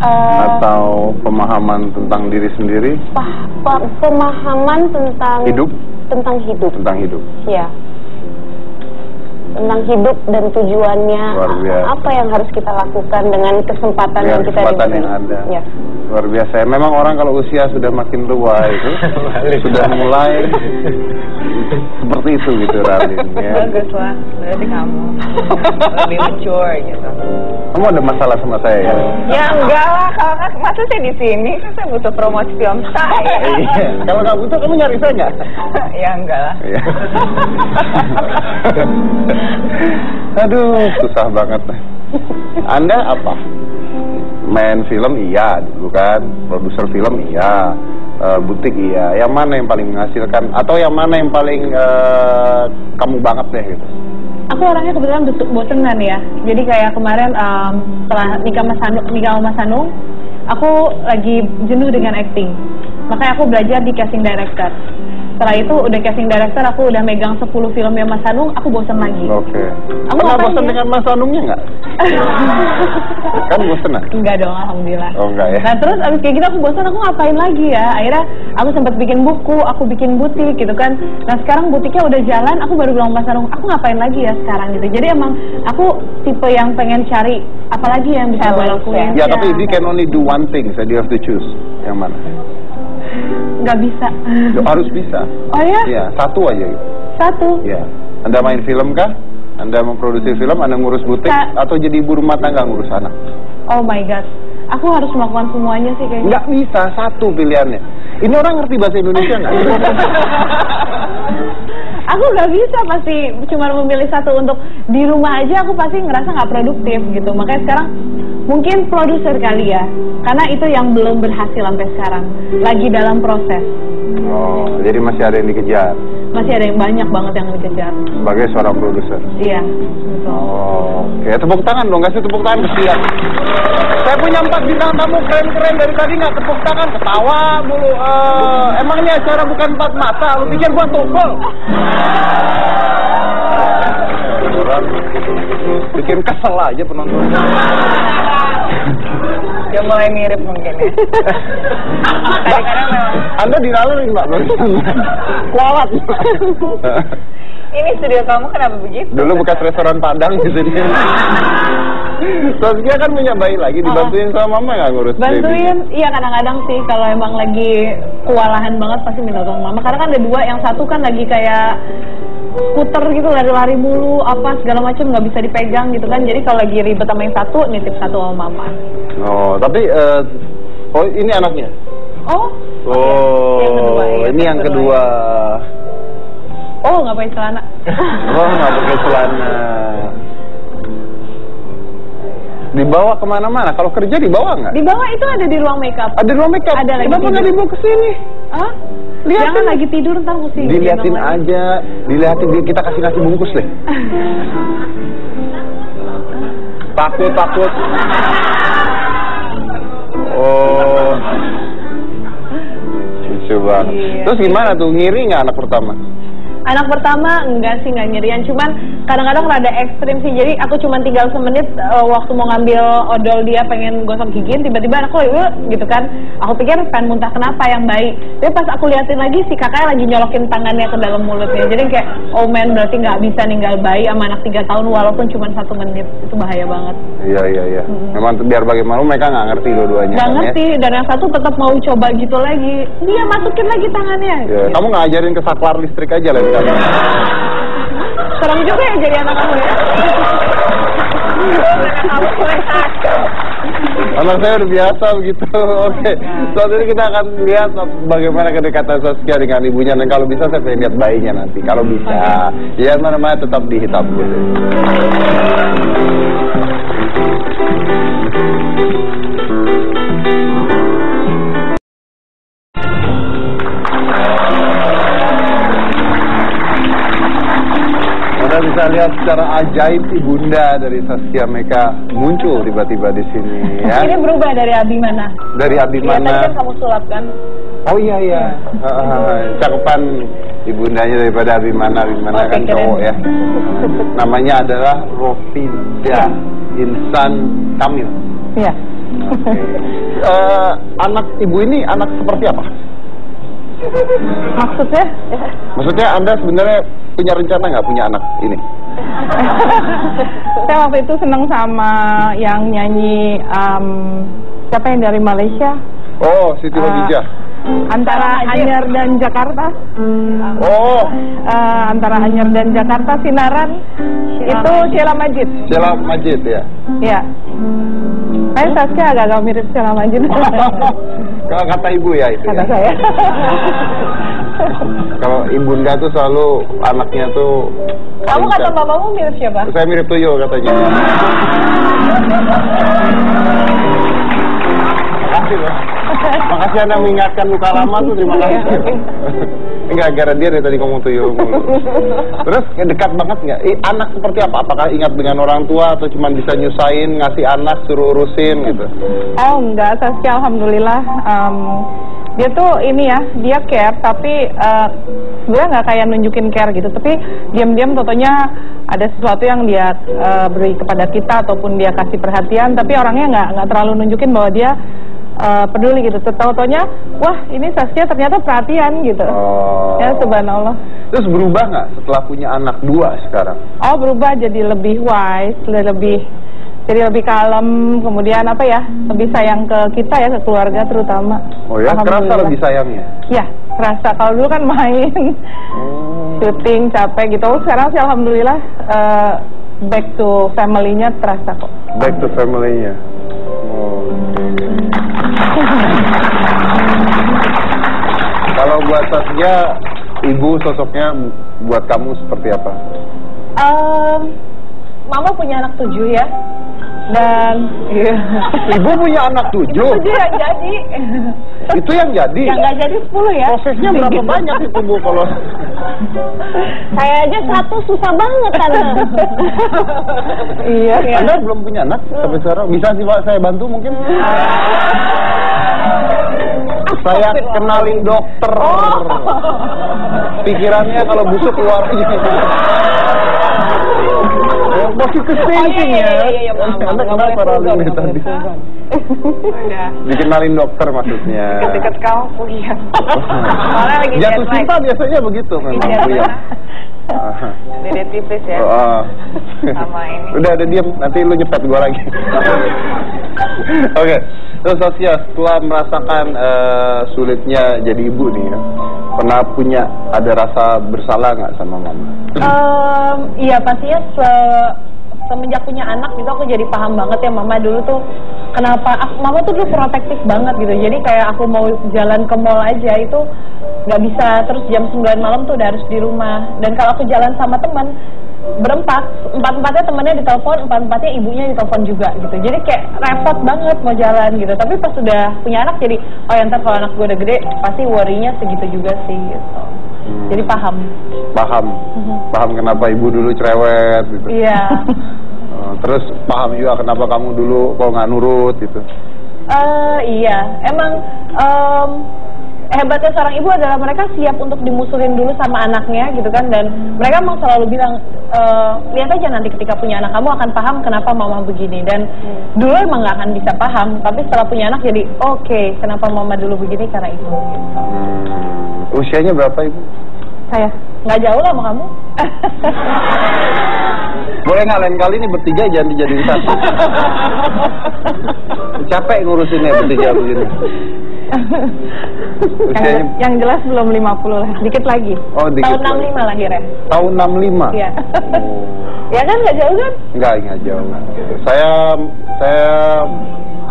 atau pemahaman tentang diri sendiri, Pemahaman tentang hidup, tentang hidup, ya, tentang hidup dan tujuannya, Luar biasa. apa yang harus kita lakukan dengan kesempatan yang kita kesempatan diberi. yang ada. Ya. Luar biasa. Memang orang kalau usia sudah makin tua itu sudah mulai seperti itu gitu, Ralin. Ya. Bagus lah, berarti kamu lebih mature gitu. Kamu ada masalah sama saya ya? Ya enggak lah, kalau kan masa saya di sini kan saya butuh promosi film saya. Iya. Kalau nggak butuh, kamu nyari saya nggak? Ya enggak lah. Iya. Aduh, susah banget. Anda apa? Main film iya dulu kan, produser film iya, butik iya. Yang mana yang paling menghasilkan? Atau yang mana yang paling kamu banget deh gitu? Aku orangnya kebetulan bosenan ya. Jadi kayak kemarin setelah nikah sama Mas Hanung, aku lagi jenuh dengan acting. Makanya aku belajar di casting director. Setelah itu udah casting director, aku udah megang 10 filmnya Mas Hanung, aku bosen lagi. Oke. Aku Pernah ngapain bosan ya? dengan Mas Hanungnya nggak? Kan bosen ah? Enggak dong, alhamdulillah. Oh enggak ya? Nah terus abis kayak gitu aku bosan, aku ngapain lagi ya? Akhirnya aku sempat bikin buku, aku bikin butik gitu kan. Nah sekarang butiknya udah jalan, aku baru bilang Mas Hanung, aku ngapain lagi ya sekarang gitu. Jadi emang aku tipe yang pengen cari apalagi yang bisa gue lakuin. Ya, tapi if you can only do one thing, so you have to choose. Yang mana? Nggak bisa. Ya, harus bisa. Oh ya? Ya, satu aja gitu. Satu. Ya. Anda main film kah? Anda memproduksi film, Anda ngurus butik, atau jadi ibu rumah tangga ngurus anak? Oh my god. Aku harus melakukan semuanya sih kayaknya. Nggak bisa, satu pilihannya. Ini orang ngerti bahasa Indonesia nggak? Aku nggak bisa, pasti cuma memilih satu. Untuk di rumah aja aku pasti ngerasa nggak produktif gitu. Makanya sekarang mungkin produser kali ya, karena itu yang belum berhasil sampai sekarang, lagi dalam proses. Oh, jadi masih ada yang dikejar Masih ada yang banyak banget yang dikejar. sebagai seorang produser. Iya, betul. Oh, oke. Tepuk tangan dong, kasih tepuk tangan kesian. Saya punya 4 bintang tamu keren-keren dari tadi nggak tepuk tangan, ketawa mulu. Emang ini acara bukan 4 mata, lu pikir gua togol? Orang bikin kesel aja penonton. Dia mulai mirip mungkin ya. Kadang-kadang memang. Anda diraluin Mbak barusan. Kualat. Ini studio kamu kenapa begitu? Dulu bekas restoran Padang gitu dia. Terus dia kan punya bayi lagi, dibantuin sama mama nggak ngurus Bantuin, baby? iya kadang-kadang sih kalau emang lagi kewalahan banget pasti minta tolong mama. Karena kan ada dua, yang satu kan lagi kayak skuter gitu, lari-lari mulu, apa segala macam nggak bisa dipegang gitu kan. Jadi kalau lagi ribet sama yang satu, nitip satu sama mama. Oh, tapi oh ini anaknya. Oh, Oh, yang kedua, iya, ini yang kedua. Oh, nggak pakai celana. Oh, nggak pakai celana. Dibawa kemana-mana? Kalau kerja dibawa nggak? Di bawah itu ada di ruang makeup. Ada ruang makeup. Ada lagi Kenapa nggak tidur. dibawa ke sini? Hah? Lihatin. Jangan lagi tidur, ntar mesti Dilihatin gendong lagi. aja, dilihatin, kita kasih nasi bungkus deh. Takut. Oh, lucu banget. Iya. Terus gimana tuh, ngiri nggak anak pertama? Anak pertama enggak sih, nggak nyerian, cuman kadang-kadang rada ekstrim sih. Jadi aku cuma tinggal semenit waktu mau ngambil odol dia pengen gosok gigi, tiba-tiba anakku gitu kan. Aku pikir pengen muntah, kenapa yang bayi. Tapi pas aku liatin lagi si kakaknya lagi nyolokin tangannya ke dalam mulutnya. Jadi kayak oh man, berarti nggak bisa ninggal bayi sama anak 3 tahun walaupun cuma 1 menit. Itu bahaya banget. Iya. Memang biar bagaimana mereka nggak ngerti dua-duanya. Nggak kan, ngerti, dan yang satu tetap mau coba gitu lagi. Dia masukin lagi tangannya. Ya, gitu. kamu ngajarin ke saklar listrik aja lah. Serem juga ya jadi anak kamu ya. Anak saya udah biasa begitu. Oke. Saat ini kita akan lihat bagaimana kedekatan Saskia dengan ibunya, dan kalau bisa saya pengen lihat bayinya nanti. Kalau bisa, ya mana-mana tetap di Hitam Putih. Anda bisa lihat secara ajaib ibunda dari Saskia Meka muncul tiba-tiba di sini ya. Ini berubah dari Abimana. Dari Abimana. Tadi kan kamu sulap kan? Oh iya. Cakupan ibundanya daripada Abimana kan keren. cowok ya. Namanya adalah Rofinda Insan Kamil. Iya. Anak ibu ini anak seperti apa? Maksudnya? Maksudnya Anda sebenarnya punya rencana nggak punya anak ini? Saya waktu itu seneng sama yang nyanyi siapa yang dari Malaysia? Oh, Siti Khadijah. Antara Anyer dan Jakarta. Oh, Antara Anyer dan Jakarta sinaran itu Sheila Majid. Sheila Majid ya. Iya. Saya Saskia agak mirip Sheila Majid. Kalau kata ibu ya itu. Kata ya. saya. Kalau ibunda tuh selalu anaknya tuh. Kamu kata mamamu mirip siapa? Saya mirip Tuyul katanya. Makasih loh. Makasih Anda mengingatkan luka lama tuh, terima kasih. Enggak, gara dia dari tadi ngomong Tuyul mulu. Terus dekat banget nggak? Anak seperti apa? Apakah ingat dengan orang tua atau cuma bisa nyusahin, ngasih anak, suruh urusin gitu? Oh enggak, Saskia alhamdulillah. Dia tuh ini ya, dia care tapi sebenarnya nggak kayak nunjukin care gitu, tapi diam-diam totonya ada sesuatu yang dia beri kepada kita ataupun dia kasih perhatian, tapi orangnya nggak terlalu nunjukin bahwa dia peduli gitu. Totonya, wah ini Saskia ternyata perhatian gitu. Oh. Ya subhanallah. Terus berubah nggak setelah punya anak 2 sekarang? Oh berubah jadi lebih wise, jadi lebih kalem, kemudian apa ya, lebih sayang ke kita ya, ke keluarga terutama. Oh ya, kerasa lebih sayangnya? Ya, kerasa. Kalau dulu kan main, syuting, capek gitu. Sekarang sih alhamdulillah back to family-nya terasa kok. Back to family-nya. Oh. Kalau buat Saskia, ibu sosoknya buat kamu seperti apa? Mama punya anak 7 ya. Dan Ibu punya anak 7? itu yang jadi. Itu yang jadi? Yang nggak jadi 10 ya. Prosesnya berapa banyak itu Bu kalau? Saya aja 1 susah banget kan. Iya. Anda belum punya anak sampai sekarang? Bisa sih Pak, saya bantu mungkin? Saya kenalin dokter. Pikirannya kalau busuk keluar aja. Positif thinking ya. Anda kenapa Ralin tadi? Dikenalin dokter maksudnya. Deket kamu ya. Soalnya lagi Jatuh cinta biasanya begitu memang Bu ya. Beda tipis ya. Sama ini. Udah ada diam, nanti lu nyepet gua lagi. Oke. Terus Saskia, setelah merasakan sulitnya jadi ibu nih ya, pernah punya ada rasa bersalah nggak sama mama? Iya pastinya semenjak punya anak gitu aku jadi paham banget ya mama dulu tuh kenapa mama tuh dulu protektif banget gitu. Jadi kayak aku mau jalan ke mall aja itu nggak bisa, terus jam 9 malam tuh udah harus di rumah. Dan kalau aku jalan sama teman berempat, 4-4-nya temannya ditelepon, 4-4-nya ibunya ditelepon juga gitu. Jadi kayak repot banget mau jalan gitu. Tapi pas udah punya anak jadi oh ya ntar kalau anak gue udah gede pasti worry-nya segitu juga sih gitu. Jadi paham kenapa ibu dulu cerewet gitu. Iya. Terus paham juga kenapa kamu dulu kok nggak nurut gitu. Iya emang hebatnya seorang ibu adalah mereka siap untuk dimusuhin dulu sama anaknya gitu kan, dan mereka emang selalu bilang lihat aja nanti ketika punya anak kamu akan paham kenapa mama begini. Dan dulu emang nggak akan bisa paham, tapi setelah punya anak jadi oke, kenapa mama dulu begini karena itu. Usianya berapa Ibu? Saya nggak jauh lah sama kamu. Boleh nggak lain kali ini bertiga jangan dijadiin satu. Capek ngurusinnya bertiga begini. Usianya Yang jelas belum 50 lah, dikit lagi. oh dikit. Tahun 65 lahirnya. Tahun 65. Iya. Oh. Ya kan nggak jauh kan? Enggak jauh. Saya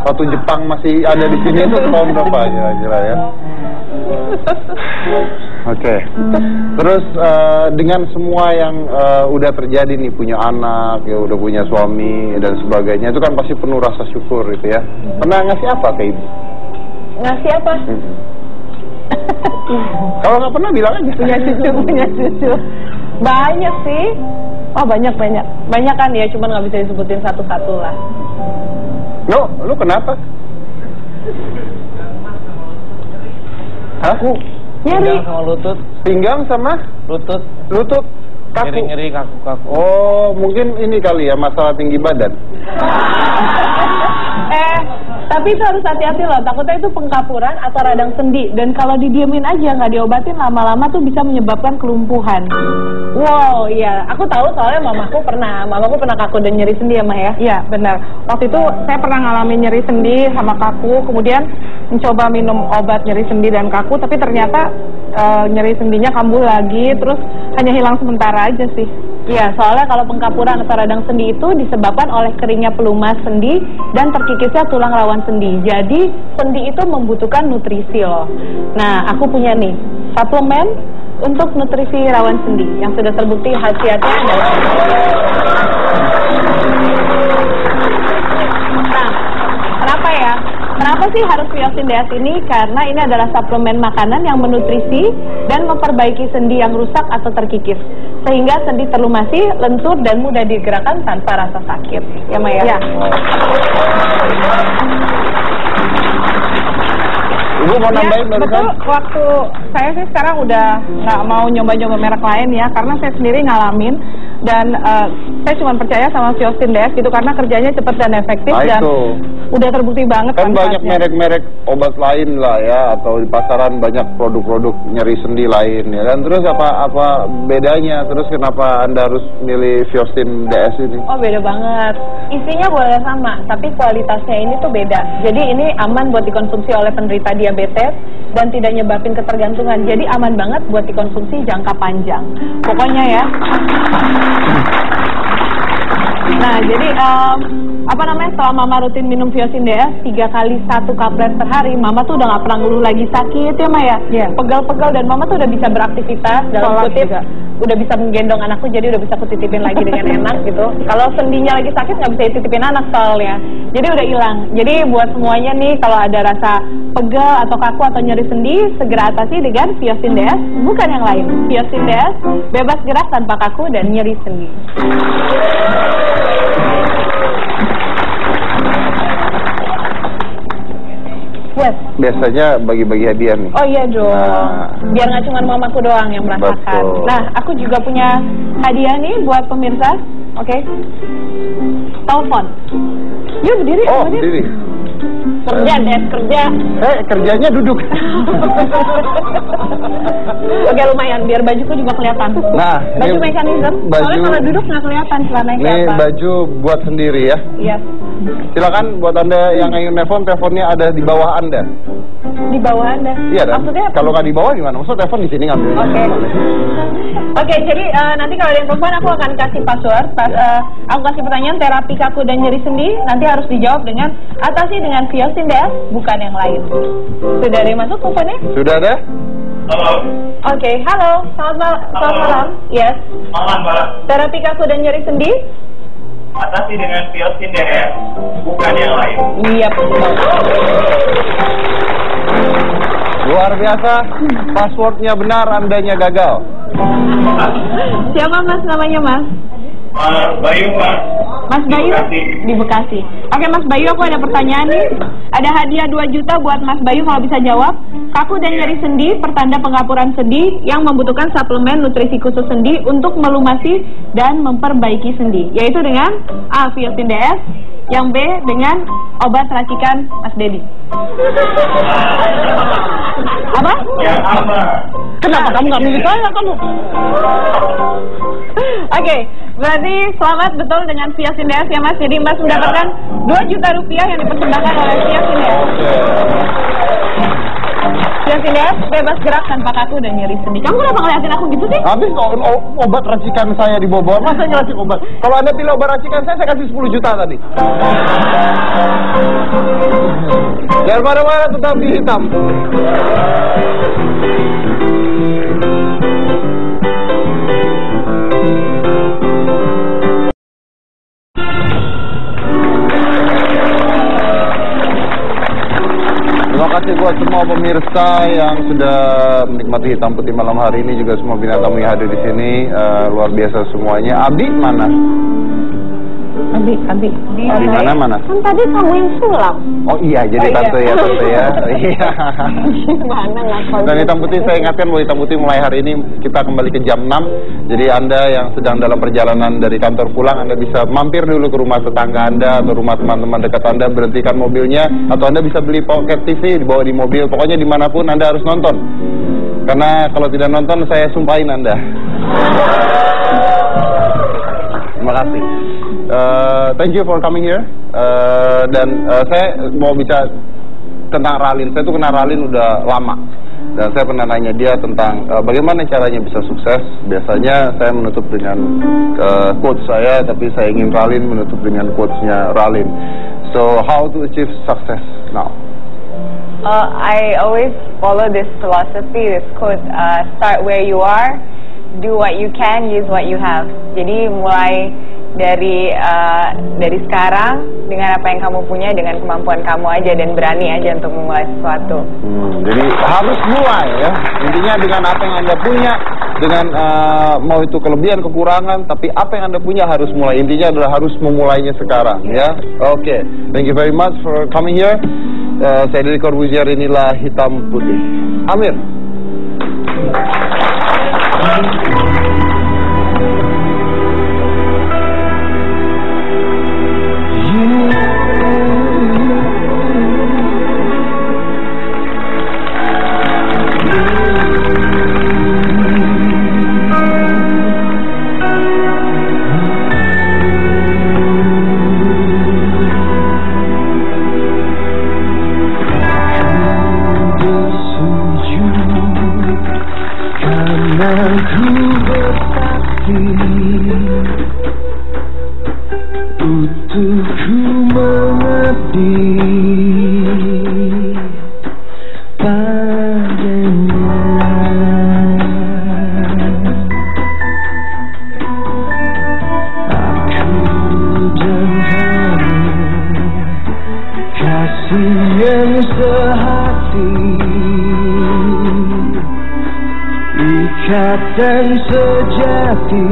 waktu Jepang masih ada di sini itu tahun berapa kira-kira ya? Oke. Terus dengan semua yang udah terjadi nih, punya anak, ya udah punya suami dan sebagainya, itu kan pasti penuh rasa syukur gitu ya. Pernah ngasih apa ke Ibu? Ngasih apa? Kalau nggak pernah bilang aja. Punya cucu. Banyak sih. Oh banyak. Banyak kan ya, cuman nggak bisa disebutin satu-satu lah. Lu kenapa? Hah? Nyari. Pinggang sama lutut, Pinggang sama lutut kaku. nyeri-nyeri kaku-kaku. Oh, mungkin ini kali ya masalah tinggi badan. Tapi itu harus hati-hati loh, takutnya itu pengkapuran atau radang sendi. Dan kalau didiemin aja, nggak diobatin, lama-lama tuh bisa menyebabkan kelumpuhan. Wow, iya. Aku tahu soalnya mamaku pernah kaku dan nyeri sendi ya, Ma ya? Iya benar. Waktu itu saya pernah ngalamin nyeri sendi sama kaku, kemudian mencoba minum obat nyeri sendi dan kaku, tapi ternyata nyeri sendinya kambuh lagi, terus hanya hilang sementara aja sih. Iya, soalnya kalau pengkapuran atau radang sendi itu disebabkan oleh keringnya pelumas sendi dan terkikisnya tulang rawan sendi. Jadi sendi itu membutuhkan nutrisi loh. Nah, aku punya nih suplemen untuk nutrisi rawan sendi yang sudah terbukti khasiatnya adalah. Nah, kenapa ya? Kenapa sih harus Fiosin DS ini? Karena ini adalah suplemen makanan yang menutrisi dan memperbaiki sendi yang rusak atau terkikis, sehingga sendi terlumasi, lentur, dan mudah digerakkan tanpa rasa sakit. Ya, Maya? Ya. Ibu mau nambahin betul. barusan? Waktu saya sih sekarang udah nggak mau nyoba-nyoba merek lain ya, karena saya sendiri ngalamin dan saya cuma percaya sama Fiosin DS gitu karena kerjanya cepat dan efektif dan udah terbukti banget. Kan banyak merek-merek obat lain lah ya, atau di pasaran banyak produk-produk nyeri sendi lain ya kan. Terus apa bedanya? Terus kenapa Anda harus milih Fiosin DS ini? Oh, beda banget. Isinya boleh sama, tapi kualitasnya ini tuh beda. Jadi ini aman buat dikonsumsi oleh penderita diabetes dan tidak nyebabin ketergantungan. Jadi aman banget buat dikonsumsi jangka panjang. Pokoknya ya. Nah, jadi setelah Mama rutin minum Fiosin DS 3 kali 1 kaplet per hari, Mama tuh udah nggak pernah ngeluh lagi sakit ya, Maya? Iya. Pegal-pegal, dan Mama tuh udah bisa beraktivitas dalam kutip juga. Udah bisa menggendong anakku, jadi udah bisa aku titipin lagi dengan enak gitu. Kalau sendinya lagi sakit nggak bisa dititipin anak soalnya, jadi udah hilang. Jadi buat semuanya nih, kalau ada rasa pegal atau kaku atau nyeri sendi, segera atasi dengan Fiosin DS, bukan yang lain. Fiosin DS bebas gerak tanpa kaku dan nyeri sendi. Yes. Biasanya bagi-bagi hadiah nih. Oh iya dong. Nah. Biar nggak cuma mamaku doang yang merasakan. Betul. Nah, aku juga punya hadiah nih buat pemirsa. Oke. Telepon. Yuk berdiri. Oh, berdiri. Kerja, Des, kerja. Kerjanya duduk. Oke, lumayan, biar bajuku juga kelihatan. Nah, baju ini mekanisme. Soalnya kalau duduk nggak kelihatan celananya Ini apa. baju buat sendiri ya. Iya. Silakan buat Anda yang ingin telepon, teleponnya ada di bawah Anda. Di bawah Anda. Iya dan Maksudnya apa? kalau nggak di bawah gimana? Maksudnya telepon di sini ngambil. Oke, jadi nanti kalau ada yang telepon aku akan kasih password. Aku kasih pertanyaan terapi kaku dan nyeri sendi. Nanti harus dijawab dengan atasi dengan Fiosin DS, bukan yang lain. Sudah ada yang masuk teleponnya? Sudah ada? Halo. Oke, halo. Selamat malam. Yes. Malam, Mbak. Terapi kaku dan nyeri sendi? Atasi dengan Fiosin DS, bukan yang lain. Iya, betul. Luar biasa. Passwordnya benar, Andanya gagal. Siapa Mas namanya, Mas? Bayu, Mbak. Mas Bayu di Bekasi. Oke, Mas Bayu, aku ada pertanyaan nih. Ada hadiah 2 juta buat Mas Bayu kalau bisa jawab. Kaku dan nyeri sendi, pertanda pengkapuran sendi yang membutuhkan suplemen nutrisi khusus sendi untuk melumasi dan memperbaiki sendi, yaitu dengan A. Viosin DS, yang B dengan obat racikan Mas Dedi. Apa? Yang apa? Kenapa kamu nggak milih saya kamu? Oke, berarti selamat betul dengan Viosin DS ya Mas. Jadi Mas mendapatkan 2 juta rupiah yang dipersembahkan oleh Viosin DS. Viosin DS bebas gerak tanpa kaku dan nyeri sendi. Kamu kenapa ngeliatin aku gitu sih? Habis obat racikan saya dibawa, masa ngeracik obat? Kalau Anda pilih obat racikan saya kasih 10 juta tadi. Jangan marah-marah, tetap di hitam. Terima kasih buat semua pemirsa yang sudah menikmati Hitam Putih malam hari ini, juga semua bintang tamu yang hadir di sini, luar biasa semuanya. Abi mana? Abi Mana? Kan tadi kamu yang sulap. Oh iya, jadi tante ya. Iya. Gimana nggak Dan Hitam Putih, saya ingatkan bahwa Hitam Putih mulai hari ini kita kembali ke jam 6. Jadi Anda yang sedang dalam perjalanan dari kantor pulang, Anda bisa mampir dulu ke rumah tetangga Anda atau rumah teman-teman dekat Anda, berhentikan mobilnya, atau Anda bisa beli pocket TV, dibawa di mobil. Pokoknya dimanapun Anda harus nonton. Karena kalau tidak nonton, saya sumpahin Anda. Terima kasih. Thank you for coming here. Saya mau bicara tentang Ralin. Saya tuh kenal Ralin udah lama. Dan saya pernah nanya dia tentang bagaimana caranya bisa sukses. Biasanya saya menutup dengan quotes saya, tapi saya ingin Ralin menutup dengan quotes-nya Ralin. So, how to achieve success now? I always follow this philosophy, this quote, start where you are, do what you can, use what you have. Jadi mulai dari sekarang dengan apa yang kamu punya, dengan kemampuan kamu aja, dan berani aja untuk memulai sesuatu. Jadi harus mulai ya. Intinya dengan apa yang Anda punya, dengan mau itu kelebihan, kekurangan, tapi apa yang Anda punya harus mulai. Intinya adalah harus memulainya sekarang ya. Oke. Thank you very much for coming here. Saya Deddy Corbuzier, inilah Hitam Putih. Amir. Dan sejati